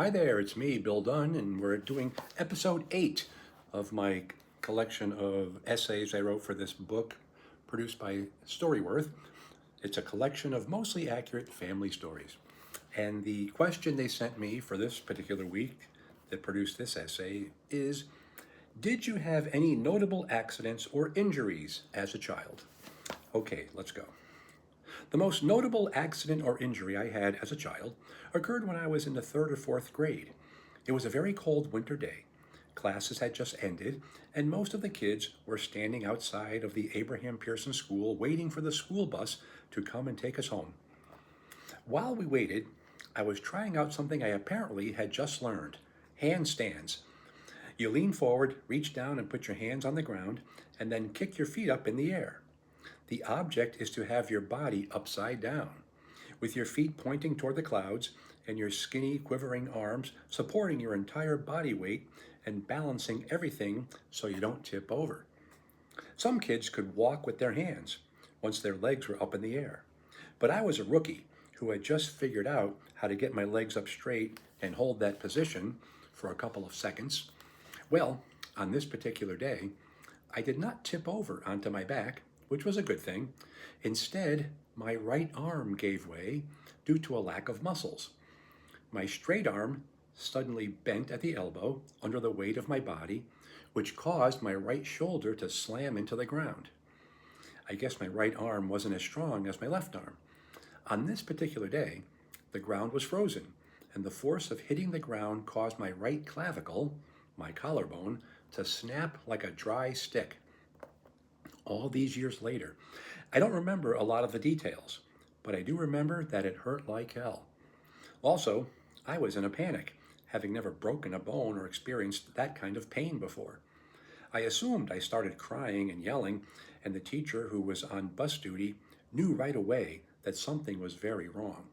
Hi there, it's me, Bill Dunn, and we're doing episode 8 of my collection of essays I wrote for this book produced by Storyworth. It's a collection of mostly accurate family stories. And the question they sent me for this particular week that produced this essay is, did you have any notable accidents or injuries as a child? Okay, let's go. The most notable accident or injury I had as a child occurred when I was in the third or fourth grade. It was a very cold winter day. Classes had just ended, and most of the kids were standing outside of the Abraham Pearson School waiting for the school bus to come and take us home. While we waited, I was trying out something I apparently had just learned: handstands. You lean forward, reach down, and put your hands on the ground, and then kick your feet up in the air. The object is to have your body upside down, with your feet pointing toward the clouds and your skinny, quivering arms supporting your entire body weight and balancing everything so you don't tip over. Some kids could walk with their hands once their legs were up in the air, but I was a rookie who had just figured out how to get my legs up straight and hold that position for a couple of seconds. Well, on this particular day, I did not tip over onto my back, which was a good thing. Instead, my right arm gave way due to a lack of muscles. My straight arm suddenly bent at the elbow under the weight of my body, which caused my right shoulder to slam into the ground. I guess my right arm wasn't as strong as my left arm. On this particular day, the ground was frozen, and the force of hitting the ground caused my right clavicle, my collarbone, to snap like a dry stick. All these years later, I don't remember a lot of the details, but I do remember that it hurt like hell. Also, I was in a panic, having never broken a bone or experienced that kind of pain before. I assumed I started crying and yelling, and the teacher who was on bus duty knew right away that something was very wrong.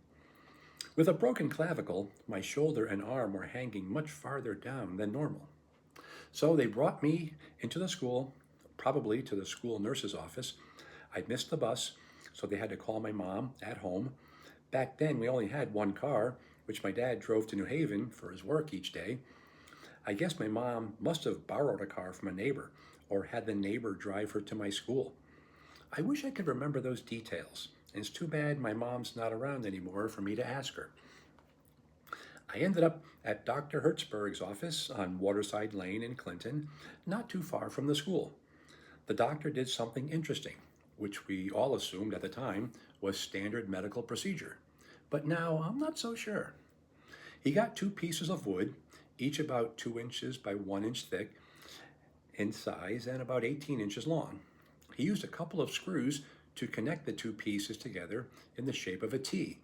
With a broken clavicle, my shoulder and arm were hanging much farther down than normal. So they brought me into the school, probably to the school nurse's office. I'd missed the bus, so they had to call my mom at home. Back then, we only had one car, which my dad drove to New Haven for his work each day. I guess my mom must have borrowed a car from a neighbor or had the neighbor drive her to my school. I wish I could remember those details, and it's too bad my mom's not around anymore for me to ask her. I ended up at Dr. Hertzberg's office on Waterside Lane in Clinton, not too far from the school. The doctor did something interesting, which we all assumed at the time was standard medical procedure. But now I'm not so sure. He got 2 pieces of wood, each about 2 inches by 1 inch thick in size and about 18 inches long. He used a couple of screws to connect the 2 pieces together in the shape of a T.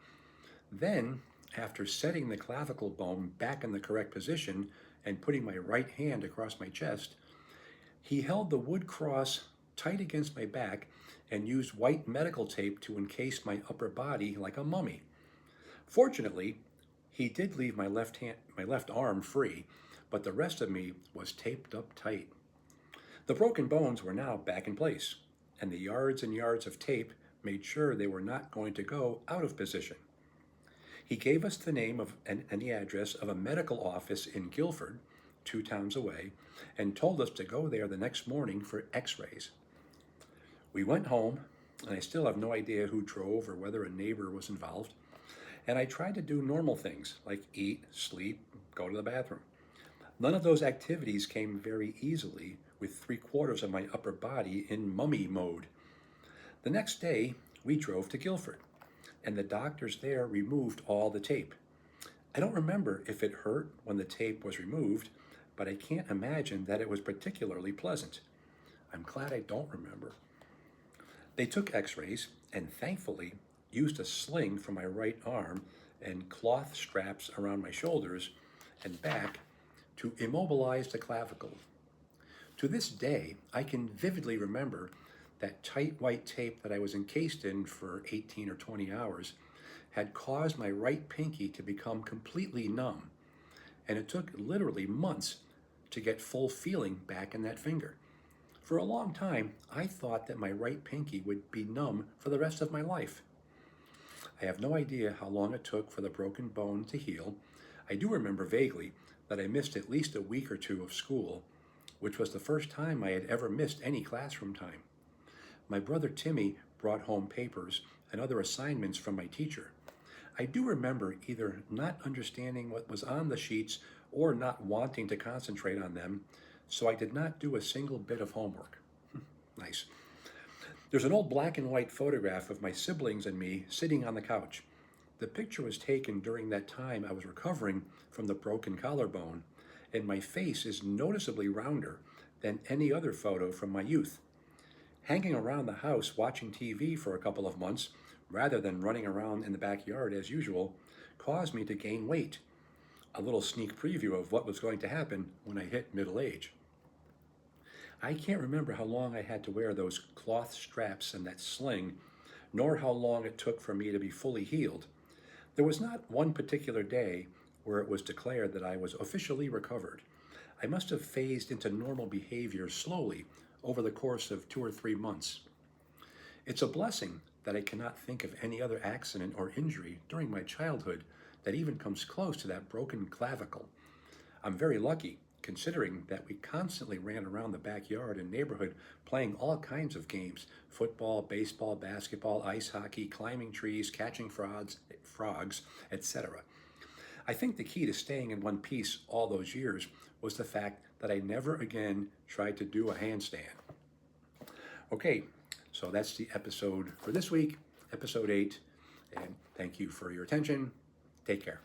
Then, after setting the clavicle bone back in the correct position and putting my right hand across my chest, he held the wood cross tight against my back and used white medical tape to encase my upper body like a mummy. Fortunately, he did leave my left arm free, but the rest of me was taped up tight. The broken bones were now back in place, and the yards and yards of tape made sure they were not going to go out of position. He gave us the name and the address of a medical office in Guilford, 2 towns away, and told us to go there the next morning for x-rays. We went home, and I still have no idea who drove or whether a neighbor was involved, and I tried to do normal things like eat, sleep, go to the bathroom. None of those activities came very easily with 3/4 of my upper body in mummy mode. The next day, we drove to Guilford, and the doctors there removed all the tape. I don't remember if it hurt when the tape was removed, but I can't imagine that it was particularly pleasant. I'm glad I don't remember. They took x-rays and thankfully used a sling for my right arm and cloth straps around my shoulders and back to immobilize the clavicle. To this day, I can vividly remember that tight white tape that I was encased in for 18 or 20 hours had caused my right pinky to become completely numb, and it took literally months to get full feeling back in that finger. For a long time, I thought that my right pinky would be numb for the rest of my life. I have no idea how long it took for the broken bone to heal. I do remember vaguely that I missed at least a week or two of school, which was the first time I had ever missed any classroom time. My brother Timmy brought home papers and other assignments from my teacher. I do remember either not understanding what was on the sheets or not wanting to concentrate on them, so I did not do a single bit of homework. Nice. There's an old black and white photograph of my siblings and me sitting on the couch. The picture was taken during that time I was recovering from the broken collarbone, and my face is noticeably rounder than any other photo from my youth. Hanging around the house watching TV for a couple of months, rather than running around in the backyard as usual, caused me to gain weight. A little sneak preview of what was going to happen when I hit middle age. I can't remember how long I had to wear those cloth straps and that sling, nor how long it took for me to be fully healed. There was not one particular day where it was declared that I was officially recovered. I must have phased into normal behavior slowly over the course of 2 or 3 months. It's a blessing that I cannot think of any other accident or injury during my childhood that even comes close to that broken clavicle. I'm very lucky, considering that we constantly ran around the backyard and neighborhood playing all kinds of games: football, baseball, basketball, ice hockey, climbing trees, catching frogs, etc. I think the key to staying in one piece all those years was the fact that I never again tried to do a handstand. Okay, so that's the episode for this week, episode 8, and thank you for your attention. Take care.